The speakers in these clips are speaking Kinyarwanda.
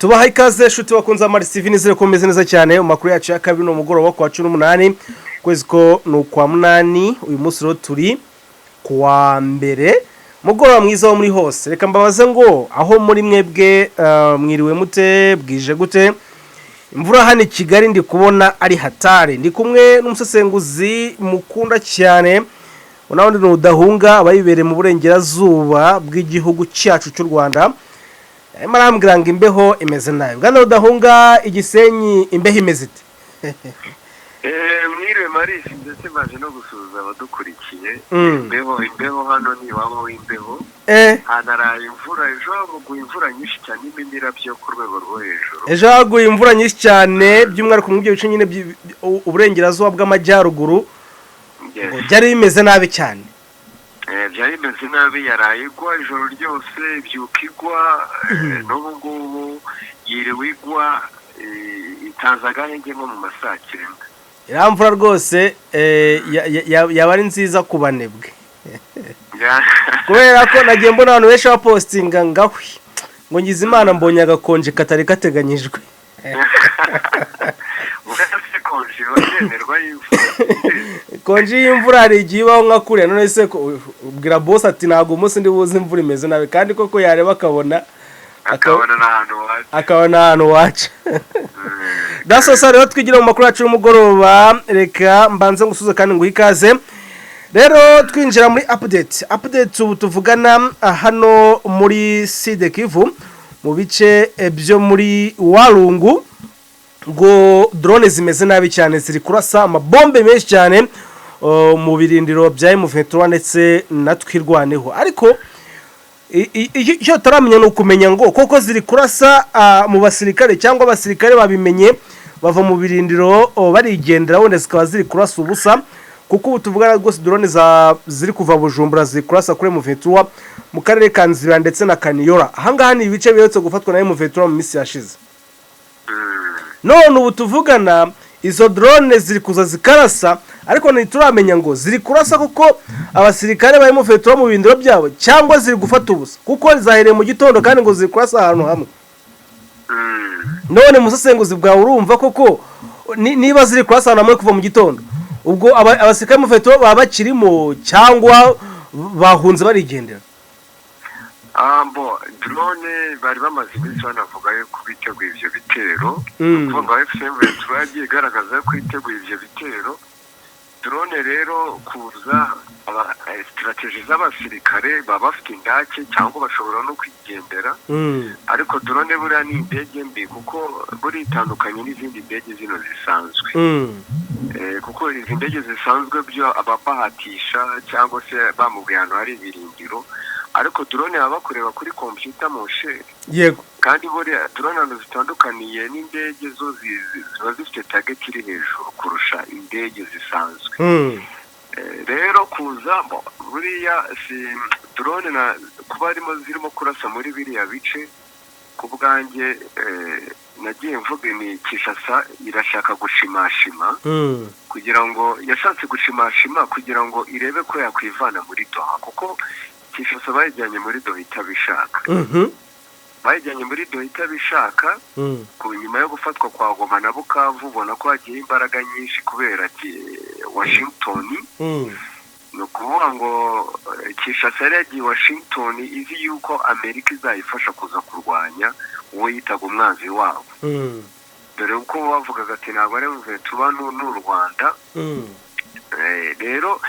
Tubaha ikaze shuti bakunze amari Steven zire komeze neza cyane umakuru yacu ya kabiri no mugoroba kwa 18 kwezi ko no kwa munani uyu munsi ro turi kwa mbere mugoroba mwiza wo muri hose reka mbabaze ngo aho muri mwebwe mwiriwe mute bwije gute imvura hano i Kigali ndi kubona ari hatare ndi kumwe n'umusesenguzi mukunda cyane unawundi n'udahunga abayibere mu burengerazuba bw'igihugu cyacu cy'u Rwanda marambwira ngo imbeho imeze nayo bwana udahunga Igisenyi imbeho imeze ite mwiriwe Marisi ndetse baje no gusuza abadukurikiye imbeho hano ni waba w'imbeho hanaraye imvura ejo haguye imvura nyinshi cyane imimira byo ku rwego rwo hejuru ejo haguye imvura nyinshi cyane by'umwihariko mu byo bice nyine uburengerazuba bw'amajyaruguru byari bimeze nabi cyane byari bimeze nabi yaraye igwa ijoro ryose ibyuka igwa n'ubu ngubu yiriwe igwa itanze agahenge nko mu masaa 9 iramvura rwose yaba ari nziza ku banebwe kubera ko nagiye mbona abantu benshi bapostinga ngahwi ngo ngize Imana mbonye agakonje katari kateganyijwe konji y'imvura hari igihe ibaho nka kuriya none se ubwira boss ati ntabwo umunsi ndi buze imvura imeze nabi kandi koko yareba akabona ahantu waca dasosa rero twigira mu makuru yacu y'umugoroba reka mbanze ngusuze kandi nguha ikaze rero twinjira muri update ubu tuvugana hano muri Sud Kivu mu bice byo muri Walungu ngo drone zimeze nabi cyane ziri kurasa amabombe menshi cyane mu birindiro bya M23 ndetse natwirwaneho ariko icyo taramenya no kumenya ngo koko ziri kurasa mu basirikare cyangwa abasirikare babimenye bava mu birindiro barigendera wenda zikaba ziri kurasa ubusa kuko ubu tuvugana rwose drone ziri kuva Bujumbura ziri kurasa kuri M23 mu karere ka Nzira ndetse na Kaniyora ahangaha ni ibice bihetse gufatwa na M23 mu minsi yashize none ubu tuvugana izo drone ziri kuza zikarasa ariko ntituramenya ngo ziri kurasa kuko abasirikare barimo M23 mu bindiro byabo cyangwa ziri gufata ubusa kuko zahereye mu gitondo kandi ngo ziri kurasa ahantu hamwe none musesenguzi bwawe urumva koko niba ziri kurasa ahantu hamwe kuva mu gitondo ubwo abasirikare M23 baba bakirimo cyangwa bahunze barigendera drone bari bamaze iminsi banavuga yuko biteguye ivyo bitero kuko FCM yagiye igaragaza ko iteguye ivyo bitero drone rero kuza strategy z'abasirikare baba bafite indake cyangwa bashobora no kwigendera ariko drone buriya ni indege mbi kuko buri itandukanye n'izindi ndege zino zisanzwe kuko izi ndege zisanzwe byo ababahatisha cyangwa se bamubwiye ahantu hari ibirindiro ariko drone baba kureba kuri computer moshe yego kandi buriya drone zitandukaniye n'indege zo ziba zifite target iri hejuru kurusha indege zisanzwe rero kuza buriya si drone na kuba zirimo kurasa muri biriya bice ku bwanjye nagiye mvuga ni Kishasa irashaka gushimashima kugira ngo yashatse gushimashima kugira ngo irebe ko yakwivana muri Doha kuko Kishasa bayijyanye muri Doha itabishaka bayijyanye muri Doha itabishaka ku nyuma yo gufatwa kwa Goma na Bukavu ubona ko hagiye imbaraga nyinshi kubera ati Washington no kuvuga ngo Kishasa yagiye Washington izi yuko Amerika izayifasha kuza kurwanya uwo yitaga umwanzi wabo dore uko bavugaga ati ntabwo ari M23 n'u Rwanda rero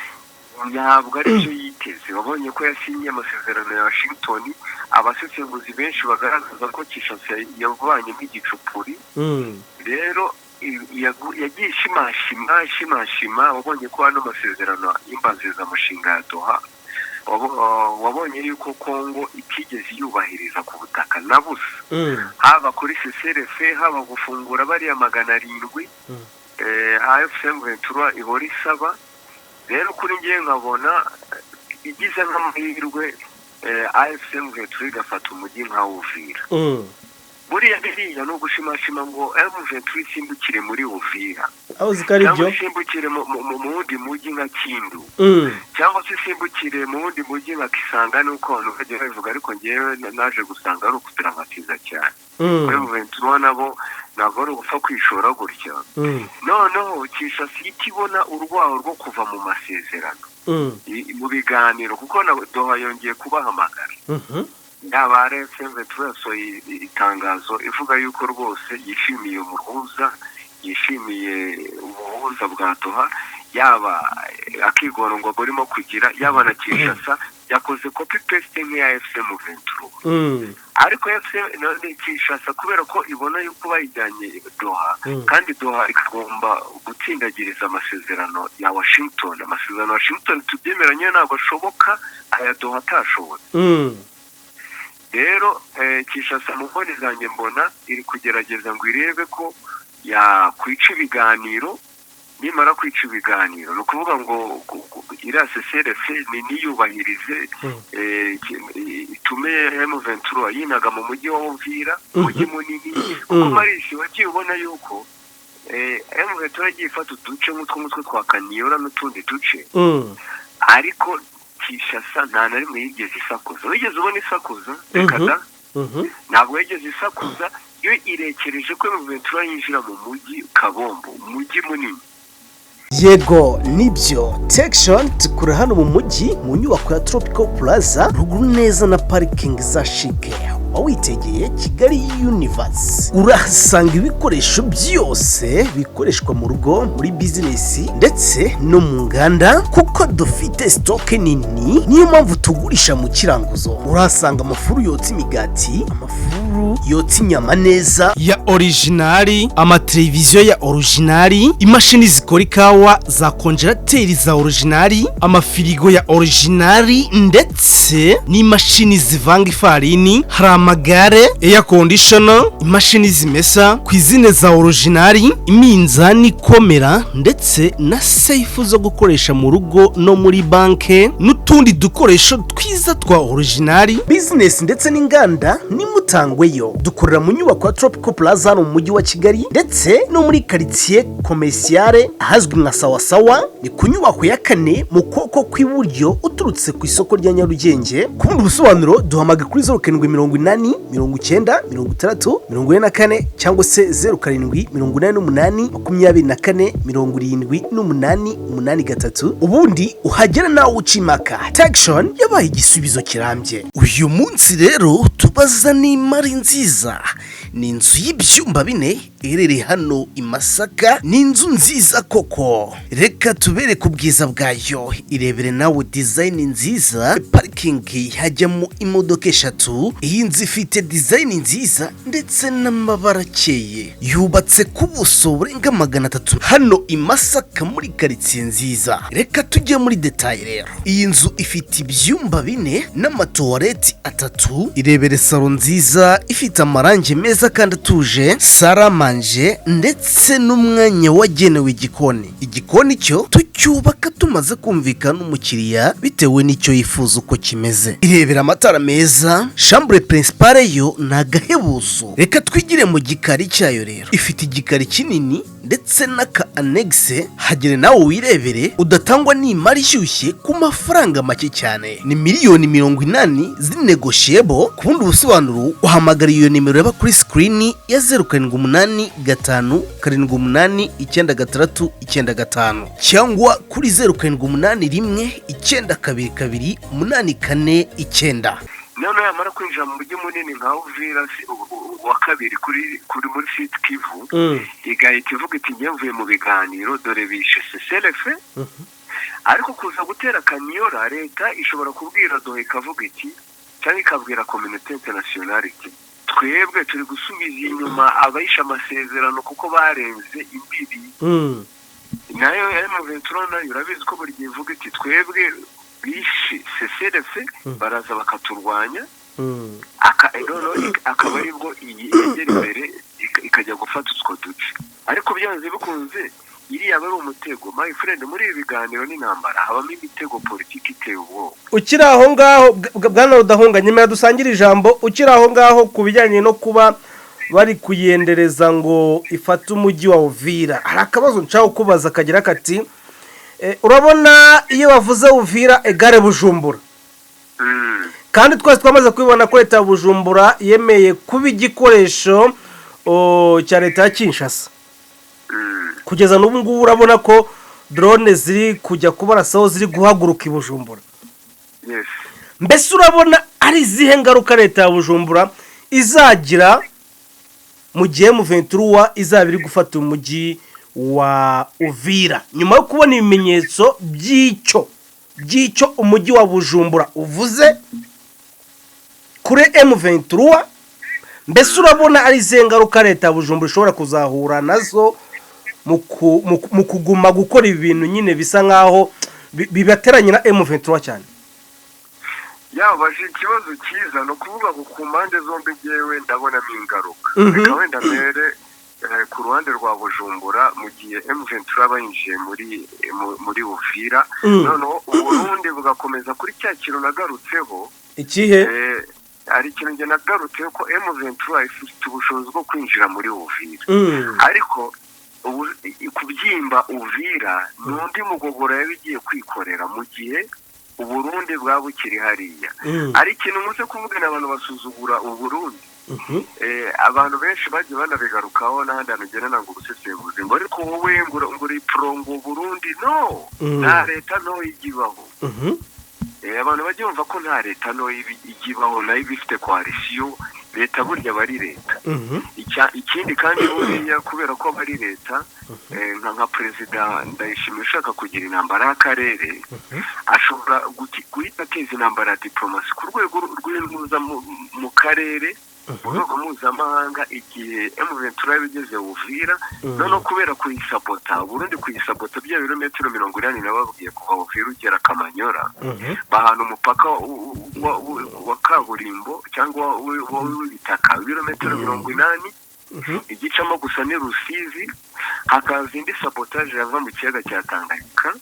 ntabwo ari cyo yiteze wabonye ko yasinye amasezerano ya Washington abasesenguzi benshi bagaragaza ko Kishasa yavanye nk'igicupuri rero yagiye shimashima wabonye ko hano amasezerano y'imbanziriza amushinga ya Doha wabonye yuko Kongo itigeze yubahiriza ku butaka na busa haba kuri CCRF haba gufungura bariya 700 AFC/M23 ihora isaba rero kuri ngiye nkabona igize nk'amahirwe AFC/M23 igafata umujyi nka Uvira buriya no gushimashima ngo M23 isimbukire muri Uvira aho zikari byo isimbukire mu wundi mujyi nka Kindu cyangwa se isimbukire mu wundi mujyi nka Kisanga nuko abantu bagiye bavuga ariko ngewe naje gusanga ari ukutirangatiza cyane M23 nabo ntabwo ari ugupfa kwishora gutya noneho Kinshasa ikibona urwaho rwo kuva mu masezerano mu biganiro kuko na Doha yongeye kubahamagara yaba RFM yasohoye itangazo ivuga yuko rwose yishimiye umuhuza yishimiye ubuhuza bwa Doha yaba akigoro ngo burimo kugira yaba na Kinshasa yakoze copy paste nk'iya FM Ventura ariko Kinshasa kubera ko ibona yuko bayijyanye Doha kandi Doha ikagomba gutsindagiriza amasezerano ya Washington amasezerano ya Washington tubyemeranye ntabwo ashoboka aya Doha atashobora rero Kinshasa mu mboni zanjye mbona iri kugerageza ngo irebe ko yakwica ibiganiro nimara kwica ibiganiro ni ukuvuga ngo iriya CCRF niyubahirize itume M23 yinaga mu mujyi wa Uvira umujyi munini kuko Marisi wagiye ubona yuko M23 yagiye ifata uduce nk'utwo twa Kaniyora n'utundi duce ariko Kinshasa nta na rimwe yigeze isakuza wigeze ubona isakuza reka da ntabwo yigeze isakuza iyo irekereje ko M23 yinjira mu mujyi Kabombo umujyi munini yego nibyo Textion tukura hano mu mujyi mu nyubako ya Tropical Plaza ruguru neza na parking za Chic witegeye Kigali Universe urahasanga ibikoresho byose bikoreshwa mu rugo muri business ndetse no mu nganda kuko dufite stock nini niyo mpamvu tugurisha mu kiranguzo urahasanga amafuru yotsa imigati amafuru yotsa inyama neza ya originali amateleviziyo ya originali imashini zikora ikawa za konjerateri za originali amafirigo ya originali ndetse n'imashini zivanga ifarini hari amagare air conditioner imashini zimesa kwizine za originali iminzani komera ndetse na safe zo gukoresha mu rugo no muri banke n'utundi dukoresho twiza twa originali business ndetse n'inganda nimutangweyo dukorera mu nyubako ya Tropical Plaza no mu mujyi wa Kigali ndetse no muri quartier commerciale ahazwi nka Sawasawa ni ku nyubako ya 4 mu koko kw'iburyo uturutse ku isoko rya Nyarugenge ku bundi busobanuro duhamaga kuri 0780 90 60 44 cyangwa se 0788 24 78 ubundi uhagera nawe ucimaka Textion yabaye igisubizo kirambye uyu munsi rero tubaza n'imari nziza ni inzu y'ibyumba 4 irere hano i Masaka ni inzu nziza koko reka tubere ku bwiza bwayo irebere nawe design nziza parking hajyamo imodoka 3 iyi nzu ifite design nziza ndetse n'amabara akeye yubatse ku buso burenga 300 hano i Masaka muri quartier nziza reka tujye muri detail rero iyi nzu ifite ibyumba 4 n'amatoilette 3 irebere salon nziza ifite amarange meza kandi atuje saramanje ndetse n'umwanya wagenewe igikoni cyo tucyubaka tumaze kumvikana n'umukiriya bitewe n'icyo yifuza uko kimeze irebera amatara meza chambre principale yo nagahebuzo reka twigire mu gikari cyayo rero ifite igikari kinini ndetse n'aka annexe hagere nawe wirebere udatangwa n'imari ishyushye ku mafaranga make cyane ni $80 zinegotiable ku bundi busobanuro uhamagara iyo nimero yaba kuri screen ya 0778 cyangwa kuri 0781922849 none yamara kwinjira mu mujyi munini nka Uvira wa kabiri kuri muri Sud Kivu igahita ivuga iti ngiye mu biganiro dore bishe CCRF ariko kuza gutera Kaniyora leta ishobora kubwira Doha ikavuga iti cyangwa ikabwira community internationale iti twebwe turi gusubiza inyuma abayisha amasezerano kuko barenze imbibi nayo M23 nayo urabizi ko buri gihe ivuga iti twebwe bishi CCRF baraza bakaturwanya akaba aribwo igera imbere ikajya gufata utwo duce ariko byanze bikunze iriya bari umutego my friend muri ibi biganiro n'intambara habamo imitego politiki iteye ubwoba ukiri aho ngaho bwana Rudahunga nyuma dusangira ijambo ukiri aho ngaho ku bijyanye no kuba bari kuyendereza ngo ifate umujyi wa Uvira. Hari akabazo nshaka kubaza kagira kati urabona iyo bavuze Uvira egare Bujumbura, kandi twese twamaze kubibona ko leta ya Bujumbura yemeye kuba igikoresho cya leta ya Kinshasa. Kugeza n'ubu ngubu urabona ko drone ziri kujya kubarasaho ziri guhaguruka i Bujumbura. Mbese urabona ari izihe ngaruka leta ya Bujumbura izagira mu gihe M23 izaba iri gufata umujyi wa Uvira nyuma yo kubona ibimenyetso by'icyo umujyi wa Bujumbura uvuze kuri M23? Mbese urabona ari izihe ngaruka leta ya Bujumbura ishobora kuzahura nazo mu kuguma gukora ibintu nyine bisa nkaho bibateranye na M23 cyane? Yabaje ikibazo cyiza no kuvuga ko ku mpande zombi ngewe ndabonamo ingaruka. Reka wenda mbere ku ruhande rwa Bujumbura mu gihe M23 bayinjiye muri Uvira, noneho Uburundi bugakomeza kuri cya kintu nagarutseho. Ikihe? Ari ikintu nge nagarutseho ko M23 ifite ubushobozi bwo kwinjira muri Uvira, ariko kubyimba Uvira n'undi mugogoro yabigiye kwikorera mu gihe Uburundi bwabukiri hariya. Ari ikintu muze kuvuga n'abantu basuzugura Uburundi. Abantu benshi bagiye banabigarukaho n'ahandi hantu ngo ubusesenguzi ngo ariko wowe nguri prongo Burundi. No, nta leta no igibaho. Abantu bagiye bumva ko nta leta no igibaho nayo bifite coalition. Leta burya bari leta. Ikindi kandi buriya kubera ko bari leta, nka perezida Ndayishimiye ushaka kugira intambara y'akarere ashobora guhita ateza intambara ya diplomasi ku rwego rw'impuza mu karere, mu rwego mpuzamahanga igihe M23 yabigeze Uvira. Noneho kubera kuyisabota Burundi, kuyisabota bya birometero 80 nababwiye kuva Uvira ugera Kamanyora, bahana umupaka wa kaburimbo cyangwa w'ibitaka ibirometero 80, igicamo gusa ni Rusizi, hakaza indi sabotage yava mu kiyaga cya Tanganyika.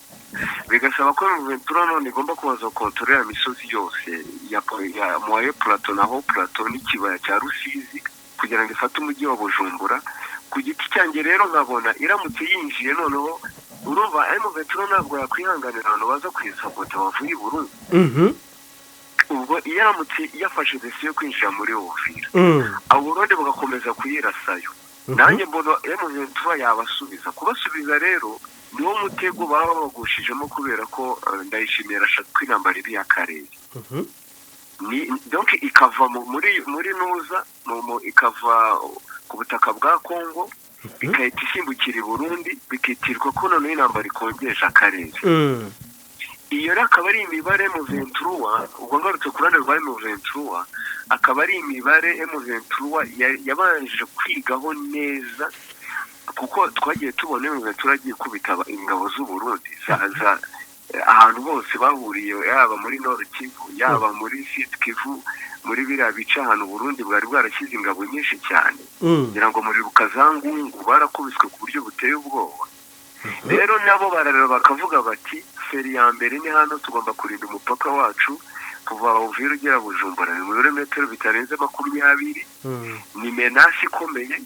Bigasaba ko M23 none igomba kubaza kontrolera imisozi yose ya Moye Plateau naho Plateau n'ikibaya cya Rusizi kugira ngo ifate umujyi wa Bujumbura. Ku giti cyanjye rero nkabona iramutse yinjiye, noneho urumva M23 ntabwo yakwihanganira abantu baza kwisabota bavuye i Burundi. Ubwo iramutse yafashe decision yo kwinjira muri Uvira, Aburundi bugakomeza kuyirasayo, nanjye mbona M23 yabasubiza. Kubasubiza rero niwo mutego baba bagushijemo kubera ko Ndayishimiye arashaka kwinambara ibi y'akarere. Donc ikava muri nuza ikava ku butaka bwa Kongo ikahita isimbukira i Burundi, bikitirwa ko none inambara ikongesha akarere. Iyo rero akaba ari imibare M23, ubwo ngarutse ku ruhande rwa M23, akaba ari imibare M23 yabanje kwigaho neza, kuko twagiye tubona M23 agiye kubita ingabo z'u Burundi ahantu bose bahuriye, yaba muri Nord Kivu, yaba muri Sud Kivu, muri biriya bice ahantu Burundi bwari bwarashyize ingabo nyinshi cyane, ngira ngo muri Bukazangungu barakubiswe ku buryo buteye ubwoba. Rero nabo barareba bakavuga bati feri ya mbere ni hano, tugomba kurinda umupaka wacu kuva Uvira ugera Bujumbura ni ibirometero bitarenze 20. Ni menasi ikomeye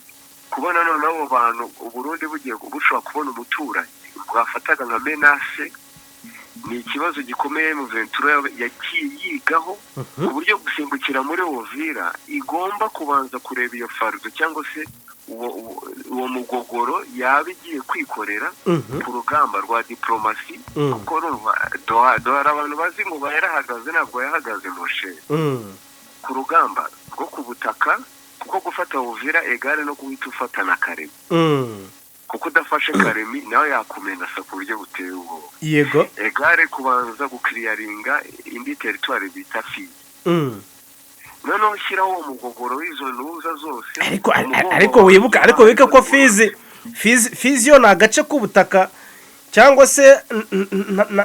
kubona none abo bantu Uburundi bugiye gushobora kubona umuturanyi bwafataga nka menase. Ni ikibazo gikomeye M23 yagiye yigaho ku buryo gusimbukira muri Uvira igomba kubanza kureba iyo fardo cyangwa se uwo mugogoro yaba igiye kwikorera ku rugamba rwa diplomasi, kuko dohara abantu bazi ngo yarahagaze ntabwo yahagaze moshe ku rugamba rwo ku butaka, kuko gufata Uvira egare no guhita ufata na Karemi, kuko udafashe Karemi nawe yakumenasa ku buryo buteye ubwoba. Yego, egare kubanza gukiriyaringa indi territoire bita Fizi, noneho ushyiraho umugogoro w'izo nuza zose. Ariko wibuka ko Fizi yo ni agace k'ubutaka cyangwa se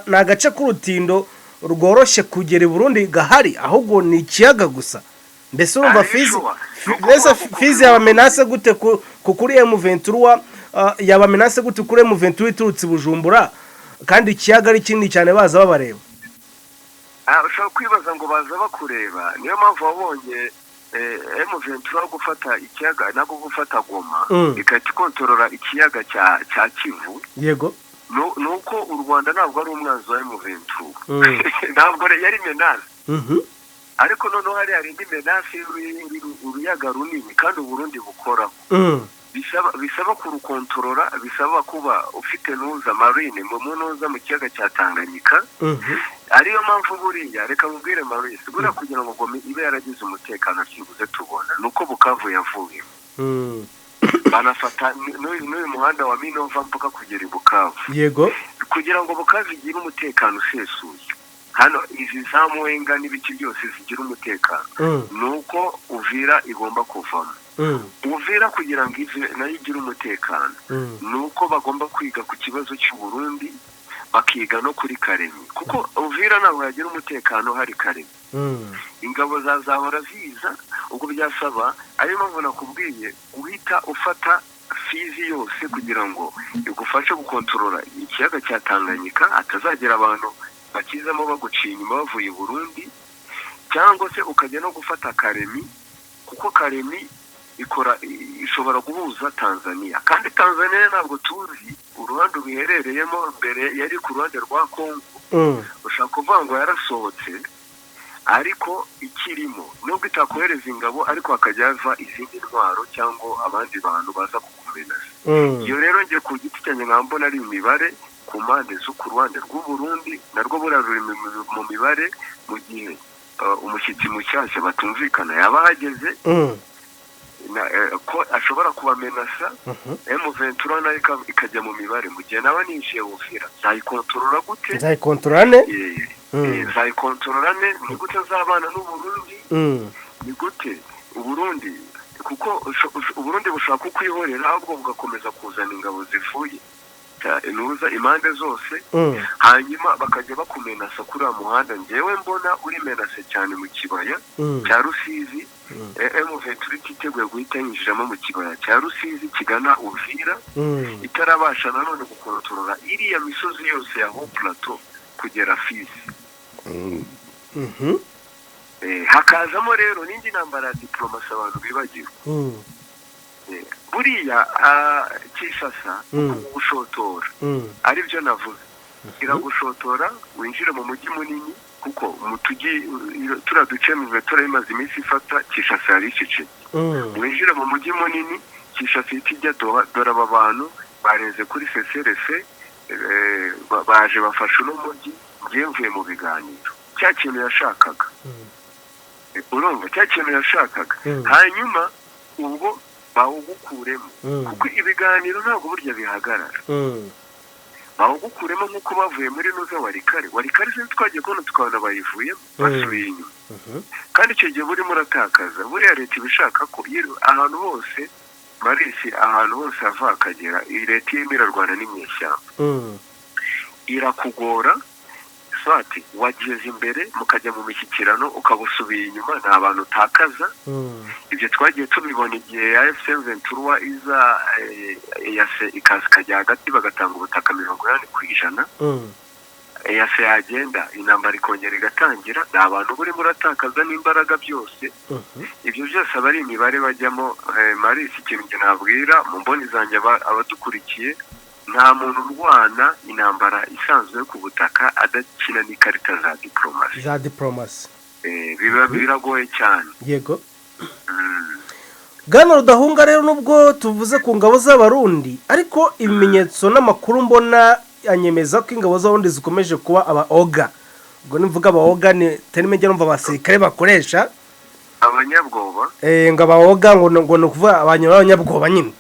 ni agace k'urutindo rworoshye kugera i Burundi gahari, ahubwo ni ikiyaga gusa. Mbese urumva Fizi yaba menase gute kuri M23, yaba menase gute kuri M23 iturutse Bujumbura kandi ikiyaga ari kinini cyane baza babareba? Ushobora kwibaza ngo baza bakureba, niyo mpamvu wabonye M23 gufata ikiyaga nako gufata Goma ikati kontrola ikiyaga cya Kivu yego nuko u Rwanda ntabwo ari umwanzi wa M23 ntabwo yari menace ariko noneho hari indi menace uruyaga runini kandi Burundi bukora bisaba kurukontorora bisaba kuba ufite nuza marine mu munoza mu kiyaga cya Tanganyika ariyo mpamvu buriya reka mubwire Maurice bura kugira ngo Goma ibe yaragize umutekano kibuze tubona nuko Bukavu yavuye banafata n'uyu muhanda wa Minova mpaka kugera Bukavu yego kugira ngo Bukavu igire umutekano usesuye hano izi zamwenga n'ibiki byose zigira umutekano nuko Uvira igomba kuvamo Uvira kugira ngo nayo igire umutekano nuko bagomba kwiga ku kibazo cy'u Burundi bakiga no kuri Karemi kuko Uvira ntabwo yagira umutekano hari Karemi ingabo zahora ziza ubwo byasaba ari mpamvu nakubwiye guhita ufata Fizi yose kugira ngo igufashe gukontorora ikiyaga cya Tanganyika atazagera abantu bakizamo baguciye inyuma bavuye Burundi cyangwa se ukajya no gufata Karemi kuko Karemi ishobora guhuza Tanzania kandi Tanzania ntabwo tuzi uruhande biherereyemo mbere yari ku ruhande rwa Kongo ushaka kuvuga ngo yarasohotse ariko ikirimo nubwo itakohereza ingabo ariko hakajyava izindi ntwaro cyangwa abandi bantu baza kukumenasa iyo rero ngiye ku giti cyanjye nkambona ari imibare ku mpande zo ku ruhande rw'u Burundi narwo buraruri mu mibare mu gihe umushyitsi mushyashya batumvikana yaba hageze ko ashobora kubamenasa M23 nayo ikajya mu mibare mu gihe naba nishiye Uvira zayikontorora gute zayikontorane zayikontororane ni gute zabana n'u Burundi ni gute Uburundi kuko Uburundi bushaka kwihorera ahubwo bugakomeza kuzana ingabo zivuye nuza impande zose hanyuma bakajya bakumenasa kuri muhanda ngewe mbona uri menase cyane mu kibaya cya Rusizi M23 kiteguye guhita yinjiramo mu kibaya cya Rusizi kigana Uvira itarabasha nanone gukontorora iriya misozi yose ya Haut Plateau kugera Fizi hakazamo rero n'indi ntambara ya diplomasi abantu bibagiwe buriya Kinshasa gushotora ari byo navuze iragushotora winjire mu mujyi munini kuko turaducemwe turayimaze iminsi ifata Kinshasa yari icece winjire mu mujyi munini Kinshasa itijya dore aba bantu bareze kuri CCRF baje bafashe uno mujyi ngiye mvuye mu biganiro cya kintu yashakaga urumva cya kintu yashakaga hanyuma ubwo bawugukuremo kuko ibiganiro ntabwo burya bihagarara bawugukuremo nk'uko bavuye muri nuza warikare se twagiye kubona tukabona bayivuyemo basubiye inyuma kandi icyo gihe burimo uratakaza buriya leta ibishaka ko ahantu hose Marisi ahantu hose hava akagera iyi leta irimo irarwana n'inyeshyamba irakugora swati wageze imbere mukajya mu mishyikirano ukabusubiye inyuma nta bantu utakaza ibyo twagiye tubibona igihe ya FM23 iza yase ikazikajya hagati bagatanga ubutaka 80% yase yagenda intambara ikongera igatangira nta bantu burimo uratakaza n'imbaraga byose ibyo byose abari imibare bajyamo Marisi ikintu nabwira mu mboni zanjye abadukurikiye nta muntu urwana intambara isanzwe ku butaka adakina n'ikarita za diplomasi biba biragoye cyane yego Bwana Rudahunga rero nubwo tuvuze ku ngabo z'abarundi ariko ibimenyetso n'amakuru mbona anyemeza ko ingabo z'abarundi zikomeje kuba abaoga ubwo nimvuga abaoga ni terime njye numva abasirikare bakoresha abanyabwoba ngo abaoga ngo no kuvuga abanyabwoba nyine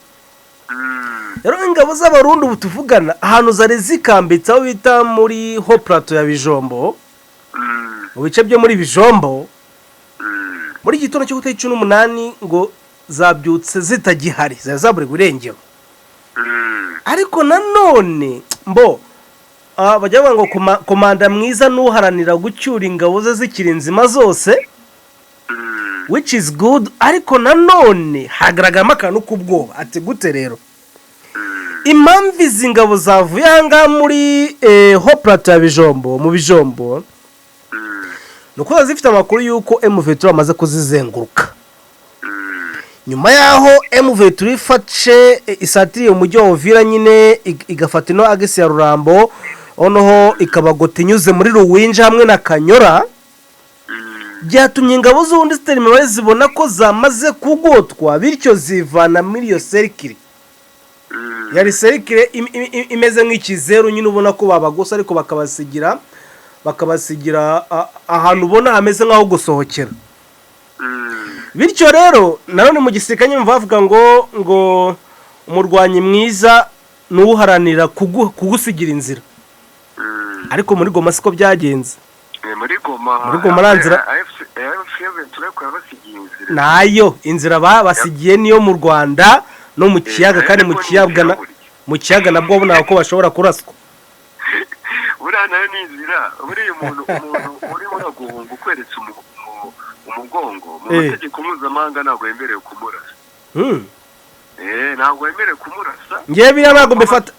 rero ingabo z'abarundi ubu tuvugana ahantu zari zikambitse aho bita muri Haut Plateau ya Bijombo mu bice byo muri Bijombo muri gitondo cyo gutariki 18 ngo zabyutse zitagihari zabure gurengero ariko nanone bajya ngo komanda mwiza n'uharanira gucyura ingabo ze zikiri nzima zose which is good ariko nanone hagaragaramo akantu k'ubwoba ati gute rero impamvu izi ngabo zavuye ahangaha muri Haut Plateau ya Bijombo mu Bijombo nuko zifite amakuru yuko M23 amaze kuzizenguruka nyuma yaho M23 ifashe isatiriye umujyi wa Uvira nyine igafata ino agisi ya Rurambo onoho ikabagota inyuze muri Ruwinja hamwe na Kanyora byatumye ingabo z'undi ziterimiwe zibona ko zamaze kugotwa bityo zivana muri iyo serikire yari serikire imeze nk'ikizeru nyine ubona ko babagusa ariko bakabasigira ahantu ubona hameze nk'aho gusohokera bityo rero nanone mu gisirikare nyine bavuga ngo umurwanyi mwiza n'uharanira kugusigira inzira ariko muri Goma siko byagenze muri Goma ranzira nayo inzira basigiye niyo mu Rwanda no mu kiyaga kandi mu kiyaga nabwo ubona ko bashobora kuraswa buriya nayo ni inzira buriya umuntu urimo guhunga ukweretse umugongo mu mategeko mpuzamahanga ntabwo yemerewe kumurasa ntabwo yemerewe kumurasa ngewe biriya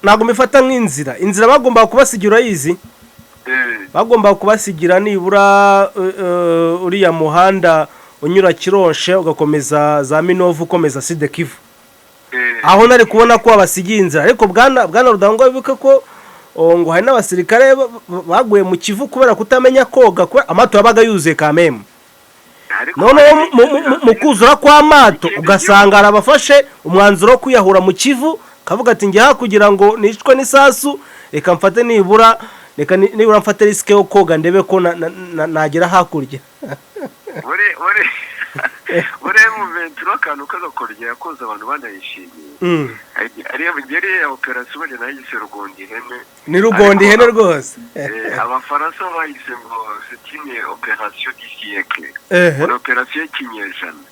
ntabwo mbifata inzira bagomba kubasigira yizi bagomba kubasigira nibura uriya muhanda unyura Kironshe ugakomeza za Minovu ukomeza Sud Kivu aho nari kubona ko abasigiye inzira ariko bwana Rudango bibuka ko ngo hari n'abasirikare baguye mu Kivu kubera kutamenya koga kubera amato yabaga yuzuye kameme none mu kuzura kw'amato ugasanga arabafashe umwanzuro wo kwiyahura mu Kivu kavuga ati njye kugira ngo nicwe n'isasu reka mfate nibura mfate risike yo koga ndebe ko nagera hakurya ure mu ventura akantu k'agakoryo yakoze abantu banayishimiye ariya operasiyo bari nayise Rugondi ihene ni Rugondi ihene rwose abafaransa bayise ngo c'est operasiyo d'isiècle ni operasiyo y'ikinyejana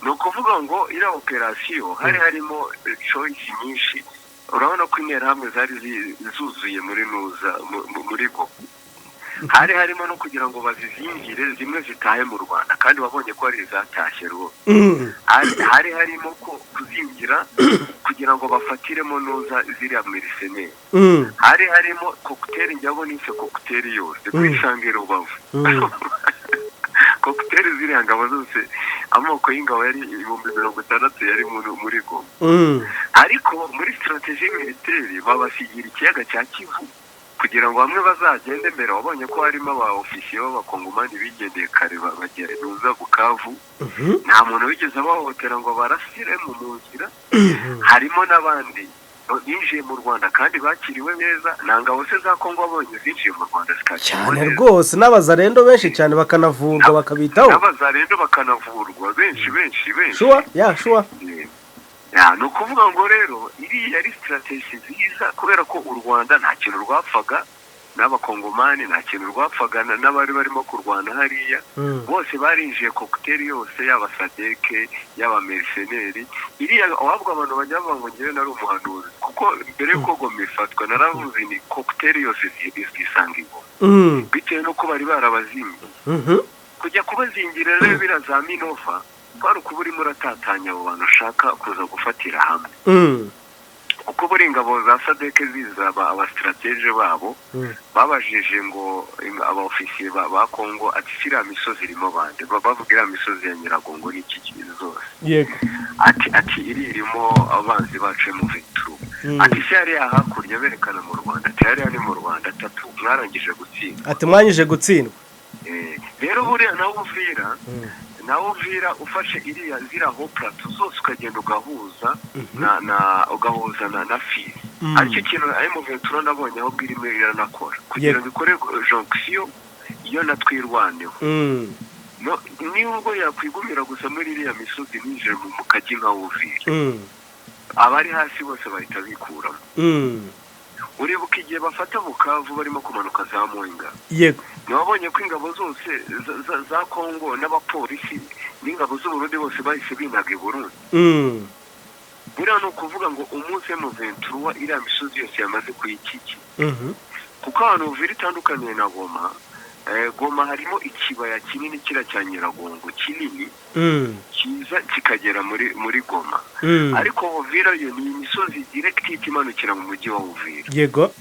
ni ukuvuga ngo iriya operasiyo harimo choice nyinshi urabona ko interahamwe zari zuzuye muri Goma harimo no kugira ngo bazizingire zimwe zitahe mu Rwanda kandi wabonye ko ari zatashye rwose harimo ko kuzingira kugira ngo bafatiremo noza ziriya mercenary harimo cocktail njyabo nise cocktail yose kwisange Rubavu cocktail ziriya ngabo zose amoko y'ingabo yari 60,000 yari muri Goma ariko muri strategie militaire babasigira ikiyaga cya Kivu kugira ngo bamwe bazagende mbere wabonye ko harimo aba ofisiye b'abakongomani bigendeye kare bagere nuza Bukavu nta muntu wigeze abahotera ngo barasire mu nzira harimo n'abandi binjiye mu Rwanda kandi bakiriwe neza nangabo se za Kongo abonye zinjiye mu Rwanda cyane rwose n'abazarendo benshi cyane bakanavurwa bakabitaho n'abazarendo bakanavurwa benshi sure ni ukuvuga ngo rero iriya ari strategy nziza kubera ko u Rwanda nta kintu rwapfaga n'abakongomani nta kintu rwapfaga n'abari barimo kurwana hariya bose barinjiye cocktail yose yaba sadeke yaba mercenary iriya wavuga abantu bajya bavuga ngo ngewe nari umuhanuzi kuko mbere y'uko Goma ifatwa naravuze ni cocktail yose zisanga Goma bitewe n'uko bari barabazimye kujya kubazingira rero biraza Minova kwari kuba urimo uratatanya abo bantu ushaka kuza gufatira hamwe uko buri ingabo za sadeke ziza abastrateje babo babajije ngo abaofisiye ba Kongo ati siriya misozi irimo bande bavuga iriya misozi ya Nyiragongo n'iki kintu zose ati irimo abanzi bacu mu Vitru ati se yari hakurya berekana mu Rwanda ati yari ni mu Rwanda atatu mwarangije gutsinda ati mwanyije gutsindwa rero buriya nawe Uvira ufashe iriya ziraho plateau zose ukagenda ugahuza na Fizi aricyo kintu mu ventura nabonye aho bwirimo iranakora kugira ngo ikore jonction iyo natwirwaneho nubwo yakwigumira gusa muri iriya misozi ninjire mu kajyi nka Uvira abari hasi bose bahita bikuramo uribuka igihe bafata Bukavu barimo kumanuka za Mwenga yego nabonye ko ingabo zose za Kongo n'abapolisi n'ingabo z'Uburundi bose bahise binaga i Burundi buriya ni ukuvuga ngo umunsi mu ventura iriya misozi yose yamaze kuyikiki kuko ahantu Uvira itandukaniye na Goma harimo ikibaya kinini kira cya Nyiragongo kinini kiza kikagera muri Goma ariko Uvira yo ni imisozi direct ikimanukira mu mujyi wa Uvira yego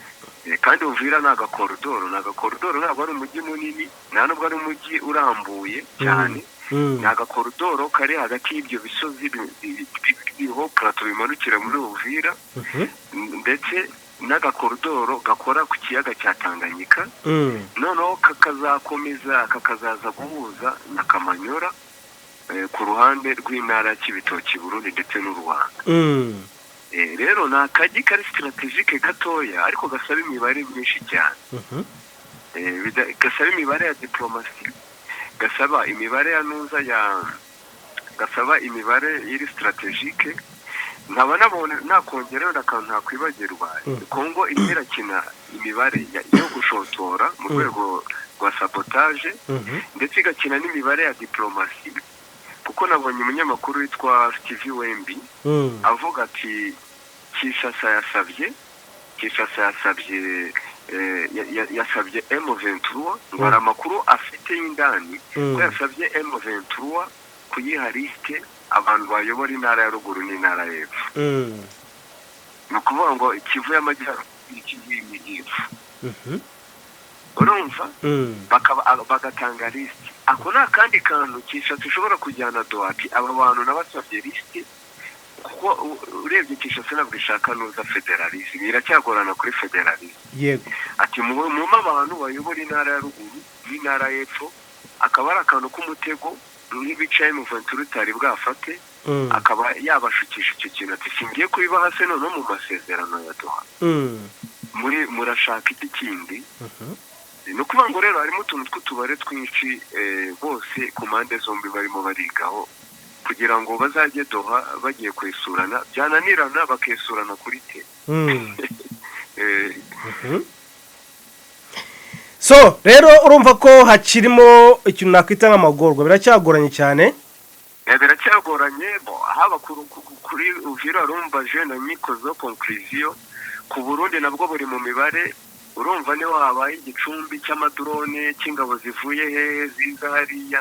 kandi Uvira ni agakorodoro ntabwo ari umujyi munini nta nubwo ari umujyi urambuye cyane ni agakorodoro kari hagati y'ibyo bisozi biriho plateau bimanukira muri Uvira ndetse n'agakorodoro gakora ku kiyaga cya Tanganyika noneho kakazakomeza kakazaza guhuza na Kamanyora ku ruhande rw'intara y'Ibitoki Burundi ndetse n'u Rwanda. Rero ni akagi kari strategique gatoya ariko gasaba imibare myinshi cyane. Gasaba imibare ya diplomasi, gasaba imibare ya nuza gasaba imibare y'iri strategique. Nkaba nabone nakongeraho akantu ntakwibagirwa. Kongo irakina imibare yo gushotora mu rwego rwa sabotage ndetse igakina n'imibare ya diplomasi, kuko nabonye umunyamakuru witwa Stevie Wemby avuga ati Kinshasa yasabye M23 ngo ari amakuru afite y'indani ko yasabye M23 kuyiha liste abantu bayobora intara ya ruguru n'intara y'epfo. Ni ukuvuga ngo Kivu y'Amajyaruguru Kivu y'Amajyepfo. Urumva bagatanga liste. Ako na kandi kantu Kinshasa ishobora kujyana doati aba bantu nabasabye liste, kuko urebye Kinshasa nabwo ishaka nuza federalism, iracyagorana kuri federalism. Yego. Ati mu abantu bayobora intara ya ruguru n'intara y'epfo akaba ari akantu k'umutego nk'ibicaye mu venturutari bwafate akaba yabashukisha icyo kintu ati singiye kubibaha se none mu masezerano ya Doha. Murashaka iki kindi? Ni ukuvuga ngo rero harimo utuntu tw'utubare twinshi bose ku mpande zombi barimo barigaho kugira ngo bazajye Doha bagiye kwesurana, byananirana bakesurana kuri te. So rero urumva ko hakirimo ikintu nakwita nk'amagorwa, biracyagoranye cyane. Biracyagoranye haba kuri Uvira rumva je na mikozo conclusion ku Burundi nabwo buri mu mibare. Urumva niho habaye igicumbi cy'amadrone cy'ingabo zivuye hehe ziza hariya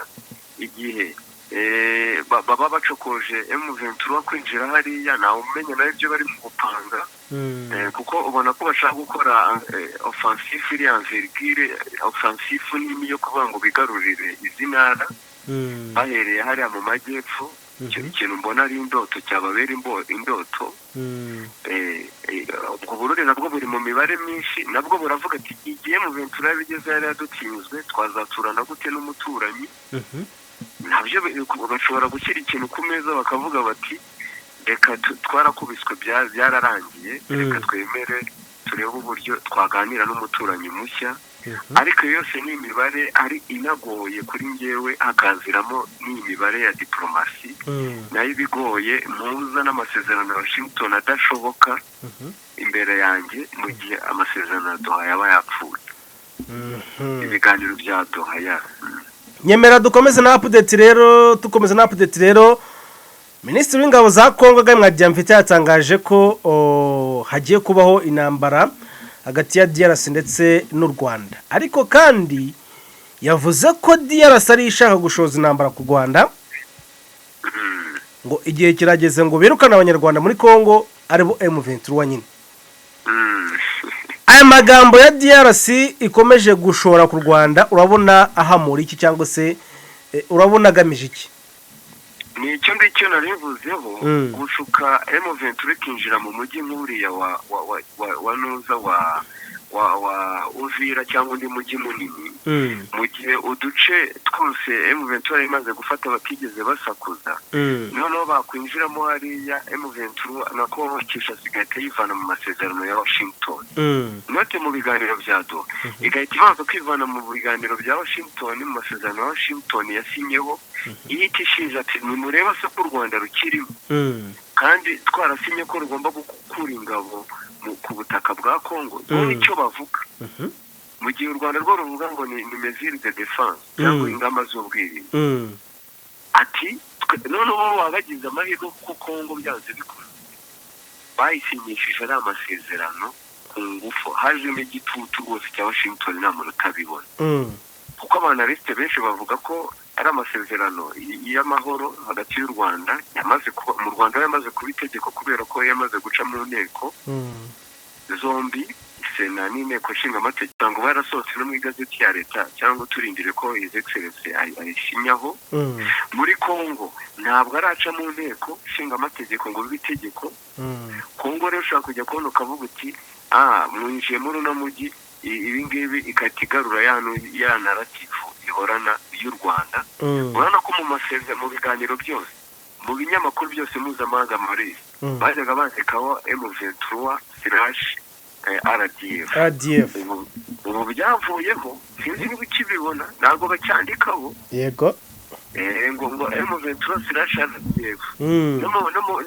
igihe baba bacokoje M23 kwinjira hariya na umenya nayo byo bari mu gupanga kuko ubona ko bashaka gukora offensive iri envergure, offensive nini yo kuvuga ngo bigarurire izinara bahereye hariya mu majyepfo. Ikintu mbona ari indoto cyababera indoto. Ubwo Burundi nabwo buri mu mibare myinshi, nabwo buravuga ati igihe mu ventura bigeze yari yadutsinzwe twazaturana gute n'umuturanyi. Nabyo bashobora gushyira ikintu ku meza bakavuga bati reka twarakubiswe byararangiye, reka twemere turebe uburyo twaganira n'umuturanyi mushya. Ariko yose ni imibare ari inagoye kuri njyewe, hakaziramo n'imibare ya diplomasi nayo ibigoye muza n'amasezerano ya Washington adashoboka imbere yanjye mu gihe amasezerano ya Doha yaba yapfuye. Ibiganiro bya Doha nyemera dukomeze na update rero. Minisitiri w'ingabo za Kongo Gamwa Mfite yatangaje ko hagiye kubaho intambara hagati ya DRC ndetse n'u Rwanda, ariko kandi yavuze ko DRC ari ishaka gushoza intambara ku Rwanda, ngo igihe kirageze ngo birukane abanyarwanda muri Kongo aribo M23 nyine. Aya magambo ya DRC ikomeje gushora ku Rwanda, urabona ahamura iki cyangwa se urabona agamije iki? Ni icyo ngicyo narivuzeho, gushuka M23 kinjira mu mujyi nk'uriya wa nuza wa Uvira cyangwa undi mujyi munini, mu gihe uduce twose M23 imaze gufata batigeze basakuza, noneho bakwinjiramo hariya M23 nako Kinshasa igahita yivana mu masezerano ya Washington. Note mu biganiro bya Doha igahita ibanza kwivana mu biganiro bya Washington, mu masezerano ya Washington yasinyeho, ihita ishinja ati nimureba se ko u Rwanda rukirimo kandi twarasinye ko rugomba gukura ingabo ku butaka bwa Kongo. None icyo bavuga mu gihe u Rwanda rwo ruvuga ngo ni mesure de défense cyangwa ingamba z'ubwirinzi, ati none ubu wabagize amahirwe ko Kongo byanze bikora bayisinyishije ari amasezerano ku ngufu, hajemo igitutu rwose cya Washington nta muntu utabibona, kuko abanalisite benshi bavuga ko ari amasezerano y'amahoro hagati y'u Rwanda mu Rwanda yamaze kuba itegeko kubera ko yamaze guca mu nteko zombi sena n'inteko nshinga amategeko ngo barasohotse no mu igazeti ya leta cyangwa turindire ko His Excellency ayishinyaho muri Kongo ntabwo araca mu nteko nshinga amategeko ngo bibe itegeko Kongo rero ushaka kujya kubona ukavuga uti mwinjiye muri uno mujyi ibi ngibi ikatigarura ya naratifu ihorana y'u Rwanda urabona ko mu biganiro byose mu binyamakuru byose mpuzamahanga muri bajyaga bandikaho M23 RDF ubu byavuyeho sinzi niba ukibibona ntabwo bacyandikaho yego ngo M23 RDF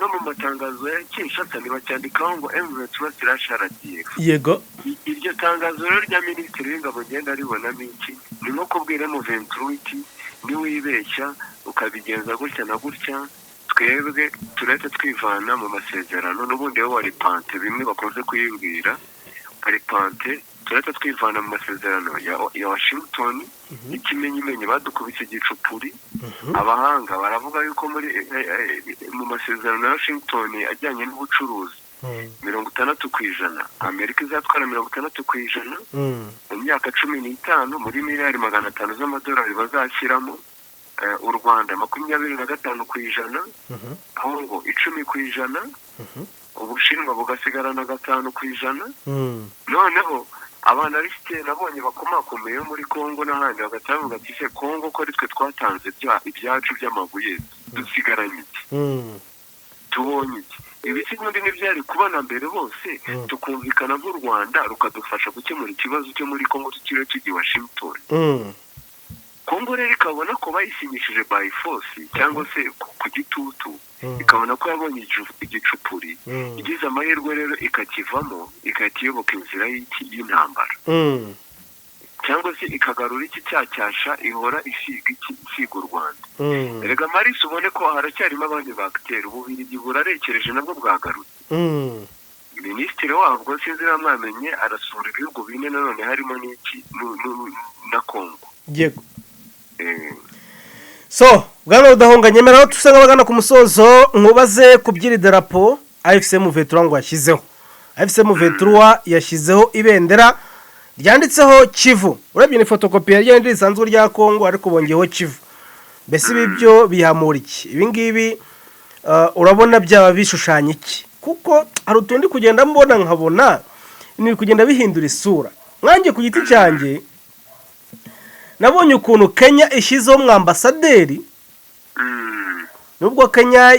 no mu matangazo ya Kinshasa ntibacyandikaho ngo M23 RDF yego iryo tangazo rero rya minisitiri w'ingabo ngenda ribonamo iki ni nko kubwira M23 iti niwibeshya ukabigenza gutya na gutya twebwe turetse twivana mu masezerano n'ubundi wo waripante bimwe bakunze kuyibwira waripante turetse twivana mu masezerano ya Washington ikimenyimenyi badukubise igicupuri abahanga baravuga yuko muri mu masezerano ya Washington ajyanye n'ubucuruzi 60% Amerika izatwara 60% mu myaka 15 muri miliyari 500 z'amadolari bazashyiramo u Rwanda 25%, Kongo 10%, Ubushinwa bugasigarana 5%. Noneho abana risite nabonye bakomakomeye muri Kongo n'ahandi bagatavuga ati se Kongo ko ritwe twatanze ibyacu by'amabuye dusigaranye iki tubonye iki ibiti n'undi n'ibyari kubana mbere bose tukumvikana nk'u Rwanda rukadufasha gukemura ikibazo cyo muri Kongo tukire tugiye Washington. Kongo rero ikabona ko bayisinyishije by force cyangwa se ku gitutu ikabona ko yabonye igicupuri igize amahirwe rero ikakivamo ikatiyoboka inzira y'intambara cyangwa se ikagarura iki cyacyasha ihora isiga u Rwanda. Erega Maris ubone ko haracyarimo abandi bagitera ububirigi burarekereje nabwo bwagarutse. Minisitiri wabwo sinzi namwamenye arasura ibihugu bine none harimo n'iki na Kongo. Yego. So, bwana udahonga nyemera tusanga bagana ku musozo nkubaze kubyira idarapo AFCM V3 ngo yashyizeho. AFCM V3 yashyizeho ibendera ryanditseho Kivu. Urebye ni photocopy yari risanzwe rya Kongo ariko bongeyeho Kivu. Mbese ibyo bihamura iki? Ibi ngibi urabona byaba bishushanya iki? Kuko hari utundi kugenda mbona nkabona ni kugenda bihindura isura. Mwange ku giti cyanjye nabonye ukuntu Kenya ishyizeho mwambasaderi nubwo Kenya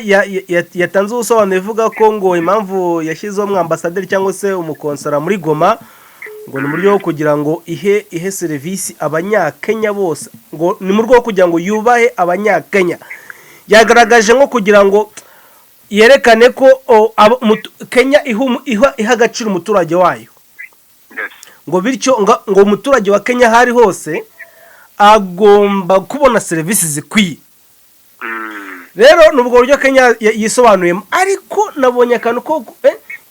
yatanze ubusobanuro ivuga ko ngo impamvu yashyizeho mwambasaderi cyangwa se umukonsera muri Goma ngo ni muri yo kugira ngo ihe serivisi abanyakenya bose ngo ni mu rwo kugira ngo yubahe abanyakenya yagaragaje nko kugira ngo yerekane ko Kenya iha agaciro umuturage wayo ngo bityo ngo umuturage wa Kenya hari hose agomba kubona serivisi zikwiye. Rero nubwo buryo Kenya yisobanuyemo ariko nabonye akantu ko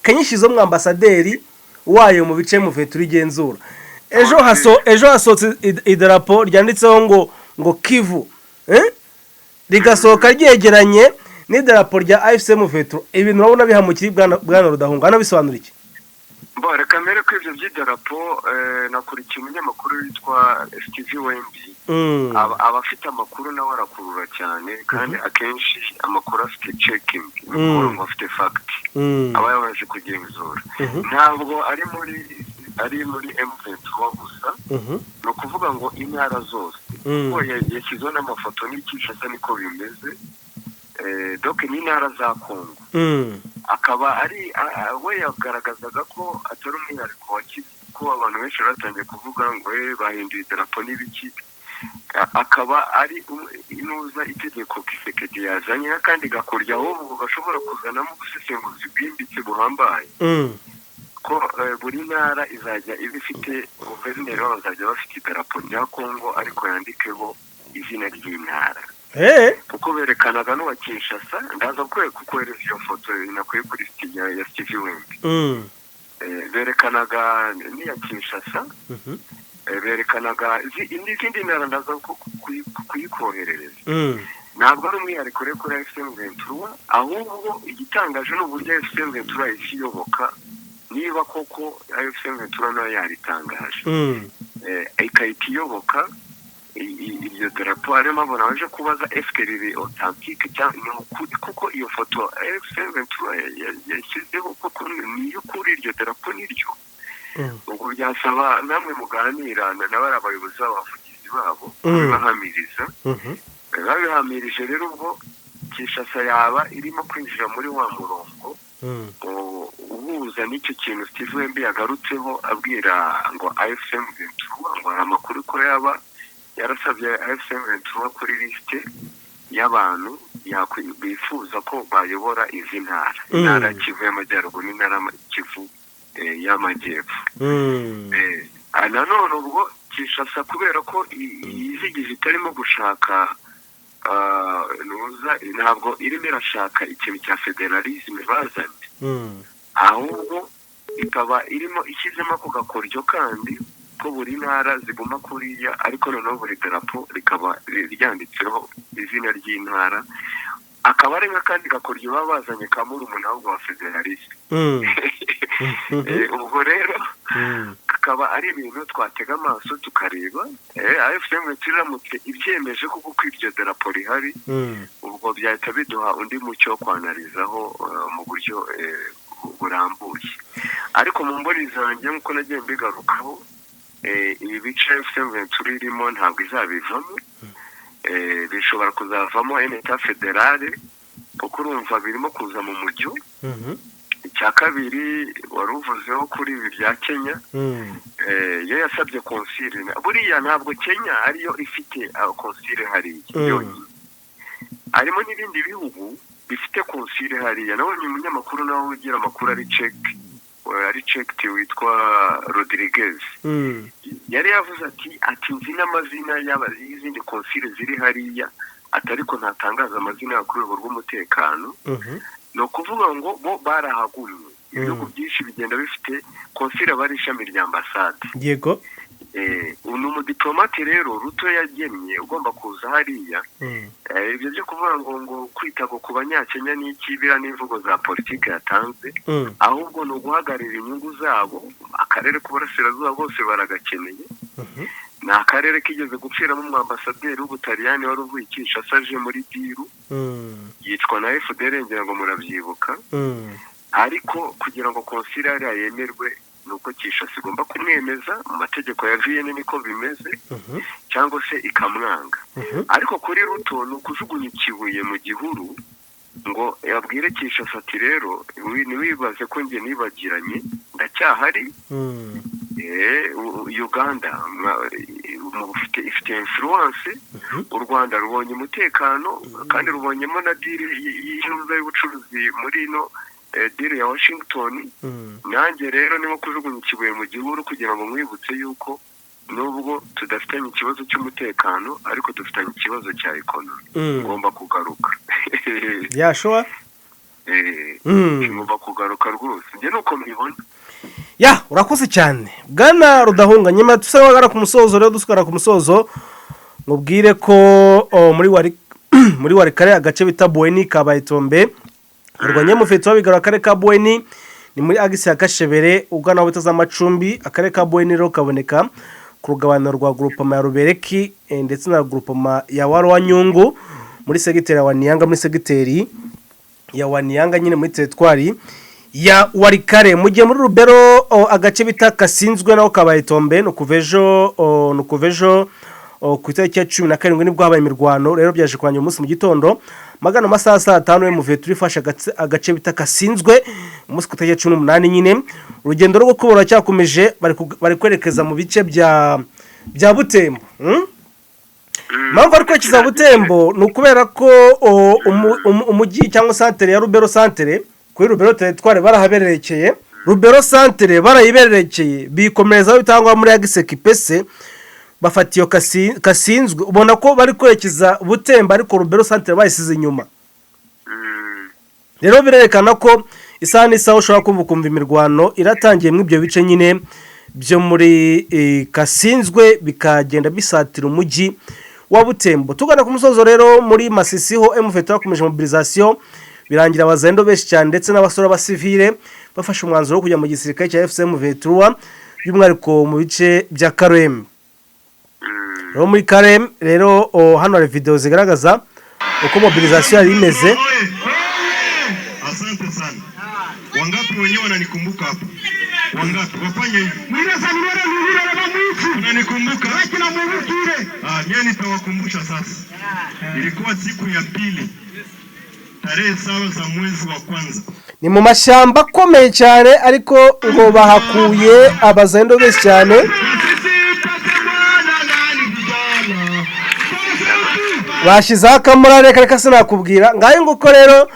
Kenya ishizo mwambasaderi wayo mu bice mu V3 igenzura. Ejo hasohotse idarapo ryanditseho ngo Kivu rigasohoka ryegeranye n'idarapo rya AFCM V3. Ibintu urabona bihamukiri bwana Rudahunga anabisobanura iki? Mbare kamere ko ivyo by'idarapo nakurikiye umunyamakuru witwa Steve Wemby abafite amakuru nawe arakurura cyane kandi akenshi amakuru afite checking ngo afite fact aba yabaje kugenzura ntabwo ari muri M23 gusa no kuvuga ngo intara zose ko yashyizeho n'amafoto n'ikishasa niko bimeze donc ni intara za Kongo akaba ari we yagaragazaga ko atari umwihariko wa Kivu ko abantu benshi batangiye kuvuga ngo bahinduye idarapo n'ibiki akaba ari inuza itegeko Kisekedi yazanye kandi gakurya aho bashobora kuzanamo ubusesenguzi bwimbitse buhambaye ko buri ntara izajya ibifite guverineri bazajya bafite idarapo rya Kongo ariko yandikeho izina ry'intara kuko berekanaga n'uwa Kinshasa ndaza kukohereza iyo foto inakuye kuri ya Steve Wemby berekanaga n'iya Kinshasa berekanaga n'izindi ntara ndaza kuyikoherereza ntabwo ari umwihariko rero kuri AFCM V3 ahubwo igitangaje n'uburyo AFCM V3 isiyoboka niba koko AFC/M23 nayo yaritangaje ikahita iyoboka iryo darapo arimo abona baje kubaza FKRiri authentique cyangwa kuko iyo foto AFC/M23 yashyizeho koko niyo kuri iryo darapo niryo ubwo byasaba namwe muganira n'abari abayobozi b'abavugizi babo bahamiriza babihamirije rero ubwo Kinshasa yaba irimo kwinjira muri wa murongo uhuza n'icyo kintu Steve Wembe yagarutseho abwira ngo AFC/M23 ngo amakuru ko yaba yarasabye AFC/M23 kuri liste y'abantu bifuza ko bayobora izi ntara Kivu y'Amajyaruguru n'intara Kivu y'Amajyepfo nanone ubwo Kinshasa kubera ko izigije itarimo gushaka ntabwo irimo irashaka ikintu cya federalisme bazanye ahubwo ikaba irimo ishyizemo ako gakoryo kandi ko buri ntara ziguma kuriya ariko noneho buri darapo rikaba ryanditseho izina ry'intara akaba ari nk'akandi gakoryo baba bazanye ka murumuna wa federalisme ubwo rero kakaba ari ibintu twatega amaso tukareba AFC/M23 iramutse ibyemeje kuko iryo darapo rihari ubwo byahita biduha undi mucyo wo kwanarizaho mu buryo burambuye ariko mu mboni zanjye nk'uko nagiye mbigarukaho ibi bice AFC/M23 irimo ntabwo izabivamo bishobora kuzavamo Etat federale kuko urumva birimo kuza mu mujyo icya kabiri wari uvuzeho kuri ibi bya Kenya yo yasabye konsile buriya ntabwo Kenya ariyo ifite konsile hariya yonyine harimo n'ibindi bihugu bifite konsile hariya nabonye umunyamakuru nawe ugira amakuru ari checked witwa Rodriguez yari yavuze ati nzi n'amazina y'izindi konsile ziri hariya atariko ntatangaza amazina yo ku rwego rw'umutekano no kuvuga ngo bo barahagumye ibihugu byinshi bigenda bifite konsile bari ishami rya ambasade yego uno mudiplomate rero Ruto yagennye ugomba kuza hariya ibyo byo kuvuga ngo kwita ku banyakenya n'ikibira n'imvugo za politike yatanze ahubwo no guhagarira inyungu zabo akarere k'uburasirazuba bose baragakeneye ni akarere kigeze gupfiramo umwambasaderi w'Ubutaliyani wari uvuye Kinshasa aje muri Diru yitwa na FDR ngira ngo murabyibuka ariko kugira ngo konsile hariya yemerwe nuko Kinshasa igomba kumwemeza mu mategeko ya Vienne niko bimeze cyangwa se ikamwanga ariko kuri Ruto ni ukujugunya ikibuye mu gihuru ngo yabwire Kinshasa ati rero niwibaze ko njye nibagiranye ndacyahari Uganda ifite influence u Rwanda rubonye umutekano kandi rubonyemo na deal y'ubucuruzi muri no deal ya Washington nanjye rero nimo kujugunya ikibuye mu gihuru kugira ngo mwibutse yuko nubwo tudafitanye ikibazo cy'umutekano ariko dufitanye ikibazo cya economy ngomba kugaruka yashoa ngomba kugaruka rwose njye nuko mbibona urakoze cyane bwana Rudahunga nyuma tusabagara ku musozo rero dusukara ku musozo mubwire ko muri warikare agace bita Bweni Kabayitombe urwanye mufeto wabigara kare ka Bweni ni muri agisi ya Kashebere ugana wita z'amacumbi akare ka Bweni rero kaboneka ku rugabano rwa groupement ya Rubereki ndetse na groupement ya Warwanyungu muri segiteri ya Waniyanga muri segiteri ya Waniyanga nyine muri territoire ya warikare mujye muri Rubero agace bita Kasinzwe naho Kabayitombe no kuvejo ku itariki ya 17 nibwo habaye imirwano rero byaje kwanya umunsi mu gitondo magana masaha 5 mu turifasha agace bita Kasinzwe umunsi ku itariki ya 18 nyine urugendo rwo kubura cyakomeje bari kwerekeza mu bice bya Butembo mpamvu ari kwerekeza Butembo ni ukubera ko umujyi cyangwa santere ya Rubero santere kuri Rubero territoire barahabererekeye Rubero santere barayibererekeye bikomereza bitangwa muri Agiseki pese bafatiyo Kasinzwe ubona ko bari kwerekeza Butembo ariko Rubero santere bayisize inyuma rero birerekana ko isaha n'isaha ushobora kumva imirwano iratangiye mu ibyo bice nyine byo muri Kasinzwe bikagenda bisatira umujyi wa Butembo tugana ku musozo rero muri Masisi ho M23 yakomeje mobilisation birangira abazendo benshi cyane ndetse n'abasore b'abasivile bafashe umwanzuro wo kujya mu gisirikare cya FCM 23 by'umwihariko mu bice bya Karem. Rero muri Karem rero hano hari video zigaragaza uko mobilisation yari imeze. Asante sana. Wangapi wenyewe wananikumbuka hapa? Wangapi wafanye hivi? Unanikumbuka? Mimi nitawakumbusha sasa. Ilikuwa siku ya pili. Tarehe 7 za mwezi wa kwanza. Ni mu mashyamba akomeye cyane ariko ngo bahakuye abazendo benshi cyane. Bashizeho akamurare reka sinakubwira ngayo nguko rero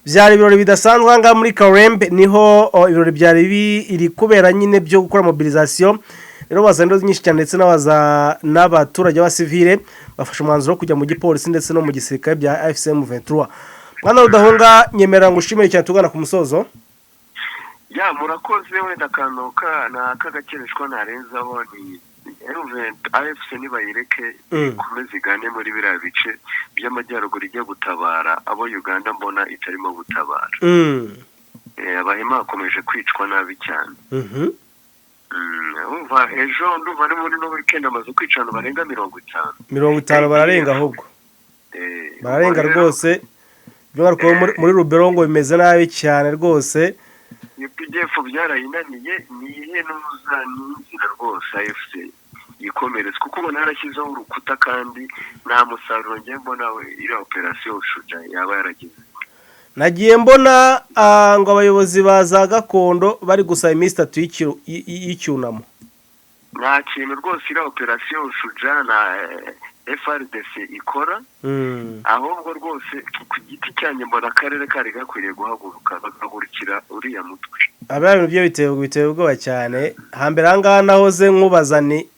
byari ibirori bidasanzwe ngaha muri Karembe niho ibirori byari biri kubera nyine byo gukora mobilisation. Rero bazendo nyinshi cyane ndetse n'abaturage b'abasivile bafashe umwanzuro wo kujya mu gipolisi ndetse no mu gisirikare bya FCM 23. Mwana Rudahunga nyemera ngushimire cyane tugana ku musozo. Ya murakoze wenda kanoka na kagakereshwa narenzaho ni AFC nibayireke kumeze igane muri biriya bice by'amajyaruguru ijya gutabara abo Uganda mbona itarimo gutabara. Abahema bakomeje kwicwa nabi cyane. Ejo ndumva ari muri no weekend amaze kwicana barenga 50 bararenga ahubwo. Bararenga rwose. Byariko muri Ruberongo bimeze nabi cyane rwose. UPDF byarayinaniye nihe n'uza n'inzira rwose AFC ikomeretse kuko ubona yarashyizeho urukuta kandi nta musaruro ngiye mbona we iri operation Shuja yaba yaragize. Nagiye mbona ngo abayobozi baza gakondo bari gusaba iminsi 3 y'icyunamo. Nta kintu rwose iri operation Shuja na FRDC ikora. Ahubwo rwose ku giti cyanye mbona akarere kari gakwiriye guhaguruka bagahagurukira uriya mutwe. Abantu byo biteye ubwoba cyane. Hambere angaha nahoze nkubaza ni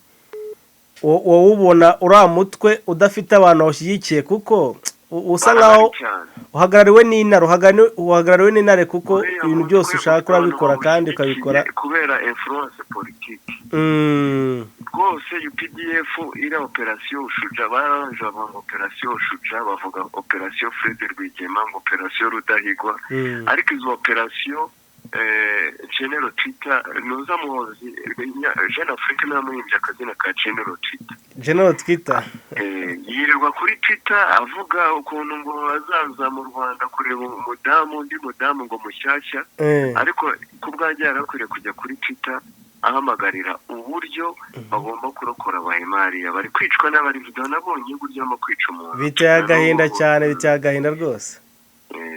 wowe ubona uriya mutwe udafite abantu bashyigikiye kuko usa nkaho uhagarariwe n'intare kuko ibintu byose ushaka urabikora kandi ukabikora kubera influence politique. Rwose UPDF iri operation Shuja baranje bavuga operation Shuja bavuga operation Fred Rwigema operation Rudahigwa ariko izo operation General Twitter nuza muhozi Jeune Afrique namuhimbye akazina ka General Twitter yirirwa kuri Twitter avuga ukuntu ngo azaza mu Rwanda kureba undi mudamu ngo mushyashya ariko kubwanjye yarakwiriye kujya kuri Twitter ahamagarira uburyo bagomba kurokora abahemariya bari kwicwa n'abari video nabonye uburyo bwo kwica umuntu. Biteye agahinda rwose.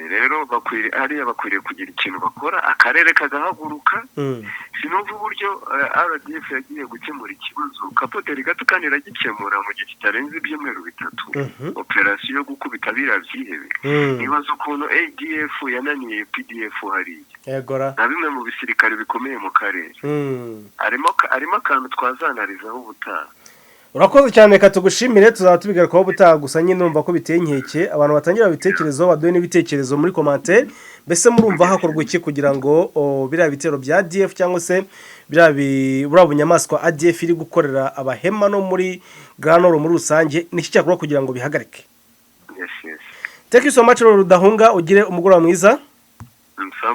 Rero bakwiriye kugira ikintu bakora akarere kagahaguruka. Sinumva uburyo RDF yagiye gukemura ikibazo kapoteri gato kandi iragikemura mu gihe kitarenze ibyumweru 3 operation yo gukubita birabyihebe. Nibaza ukuntu ADF yananiye PDF hariya. Yegora na bimwe mu bisirikare bikomeye mu karere. Arimo akantu twazanarizaho ubutaha. Urakoze cyane reka tugushimire tuzatubigarukaho ubutaha gusa nyine numva ko biteye inkeke abantu batangira ibitekerezo baduhe n'ibitekerezo muri commentaire mbese murumva hakorwa iki kugira ngo biriya bitero bya ADF cyangwa se biriya bunyamaswa ADF iri gukorera abahema no muri Grand Nord muri rusange niki cyakora kugira ngo bihagarike. Yes. Thank you so much Rudahunga ugire umugoroba mwiza.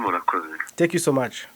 Murakoze. Thank you so much.